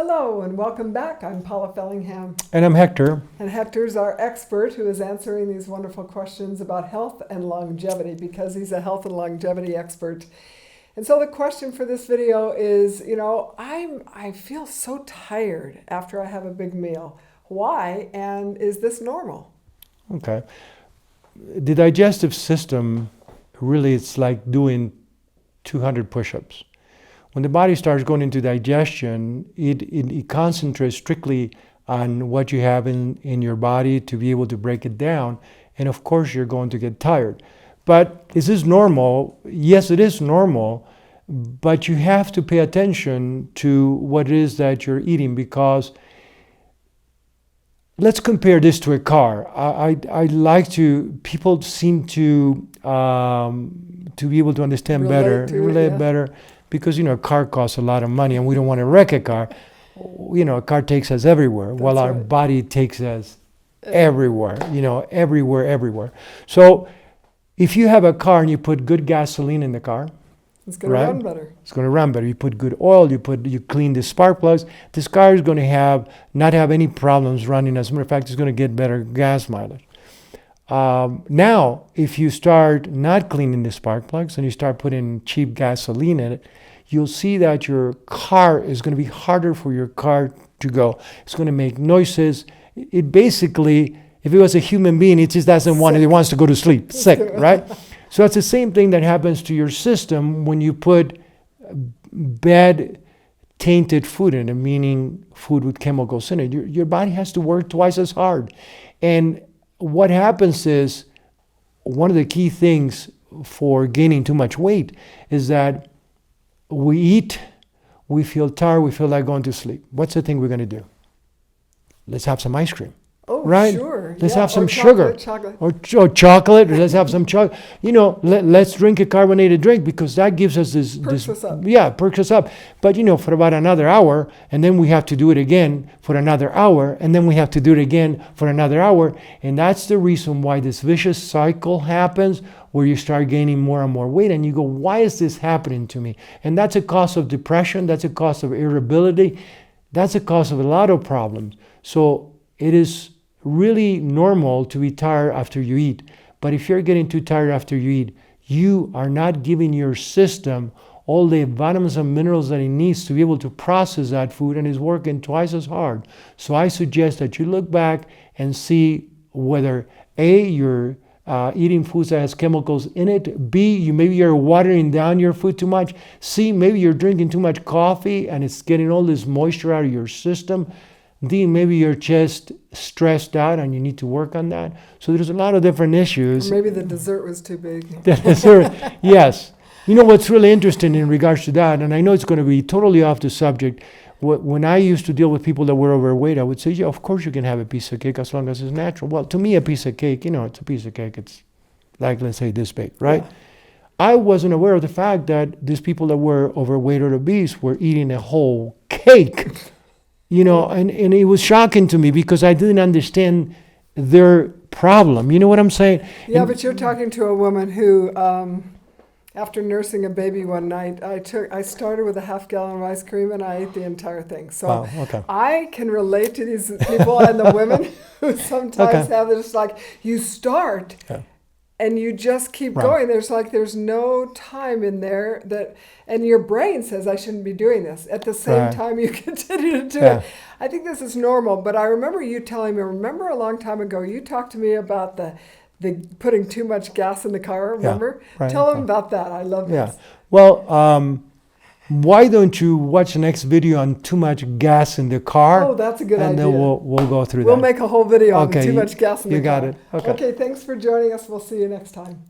Hello and welcome back. I'm Paula Fellingham. And I'm Hector. And Hector's our expert who is answering these wonderful questions about health and longevity because he's a health and longevity expert. And so the question for this video is, I feel so tired after I have a big meal. Why? And is this normal? Okay. The digestive system, really, it's like doing 200 push-ups. When the body starts going into digestion, it concentrates strictly on what you have in your body to be able to break it down. And of course, you're going to get tired. But is this normal? Yes, it is normal. But you have to pay attention to what it is that you're eating, because let's compare this to a car. I like to, people seem to be able to understand relate better. Because, a car costs a lot of money and we don't want to wreck a car. A car takes us everywhere. That's our body takes us everywhere, everywhere. So if you have a car and you put good gasoline in the car, it's going to run better. It's going to run better. You put good oil, you clean the spark plugs. This car is going to not have any problems running. As a matter of fact, it's going to get better gas mileage. Now, if you start not cleaning the spark plugs and you start putting cheap gasoline in it, you'll see that your car is going to be harder for your car to go. It's going to make noises. It basically, if it was a human being, it just doesn't want it. It wants to go to sleep, sick, right? So it's the same thing that happens to your system when you put bad tainted food in it, meaning food with chemicals in it. Your body has to work twice as hard. And what happens is, one of the key things for gaining too much weight is that we eat, we feel tired, we feel like going to sleep. What's the thing we're going to do? Let's have some ice cream. Oh, right? Sure. Let's have some sugar. Or chocolate. Or let's have some chocolate. Let's drink a carbonated drink, because that gives us this. Perks us up. Yeah, perks us up. But, for about another hour, and then we have to do it again for another hour, and then we have to do it again for another hour. And that's the reason why this vicious cycle happens, where you start gaining more and more weight, and you go, why is this happening to me? And that's a cause of depression. That's a cause of irritability. That's a cause of a lot of problems. So it is really normal to be tired after you eat. But if you're getting too tired after you eat, you are not giving your system all the vitamins and minerals that it needs to be able to process that food, and is working twice as hard. So I suggest that you look back and see whether A, you're eating foods that has chemicals in it. B, maybe you're watering down your food too much. C, maybe you're drinking too much coffee and it's getting all this moisture out of your system. D, maybe you're just stressed out and you need to work on that. So there's a lot of different issues. Or maybe the dessert was too big. The dessert, yes. What's really interesting in regards to that, and I know it's going to be totally off the subject, when I used to deal with people that were overweight, I would say, yeah, of course you can have a piece of cake as long as it's natural. Well, to me, a piece of cake, it's a piece of cake. It's like, let's say, this big, right? Yeah. I wasn't aware of the fact that these people that were overweight or obese were eating a whole cake. And it was shocking to me, because I didn't understand their problem. You know what I'm saying? Yeah, but you're talking to a woman who, after nursing a baby one night, I started with a half gallon of ice cream and I ate the entire thing. So wow, okay. I can relate to these people and the women who sometimes have this, like, you start and you just keep going. There's no time in there and your brain says, I shouldn't be doing this. At the same time, you continue to do it. I think this is normal, but I remember you telling me, a long time ago, you talked to me about the putting too much gas in the car, remember? Tell them about that. I love this. Well, why don't you watch the next video on too much gas in the car? Oh, that's a good idea. And then we'll go through that. We'll make a whole video on too much gas in the car. You got it. Okay, thanks for joining us. We'll see you next time.